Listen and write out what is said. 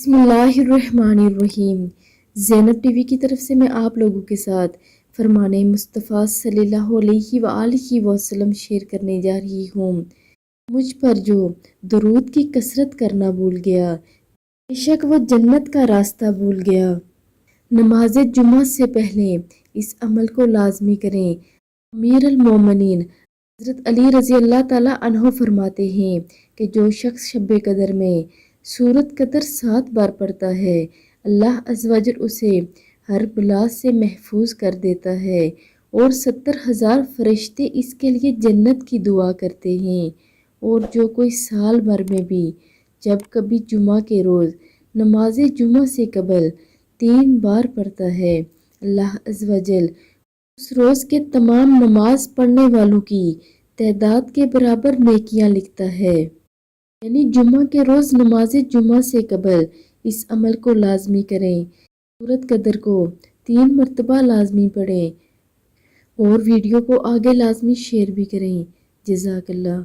بسم اللہ الرحمن الرحیم۔ زینب ٹی وی کی طرف سے میں آپ لوگوں کے ساتھ فرمان مصطفیٰ صلی اللہ علیہ وآلہ وسلم شیئر کرنے جا رہی ہوں۔ مجھ پر جو درود کی کثرت کرنا بھول گیا، بے شک وہ جنت کا راستہ بھول گیا۔ نماز جمعہ سے پہلے اس عمل کو لازمی کریں۔ امیر المومنین حضرت علی رضی اللہ تعالیٰ عنہ فرماتے ہیں کہ جو شخص شب قدر میں سورۃ قدر 7 بار پڑھتا ہے، اللہ عز و جل اسے ہر بلا سے محفوظ کر دیتا ہے اور 70,000 فرشتے اس کے لیے جنت کی دعا کرتے ہیں۔ اور جو کوئی سال بھر میں بھی جب کبھی جمعہ کے روز نماز جمعہ سے قبل 3 بار پڑھتا ہے، اللہ عز و جل اس روز کے تمام نماز پڑھنے والوں کی تعداد کے برابر نیکیاں لکھتا ہے۔ یعنی جمعہ کے روز نماز جمعہ سے قبل اس عمل کو لازمی کریں۔ سورۃ قدر کو 3 مرتبہ لازمی پڑھیں اور ویڈیو کو آگے لازمی شیئر بھی کریں۔ جزاک اللہ۔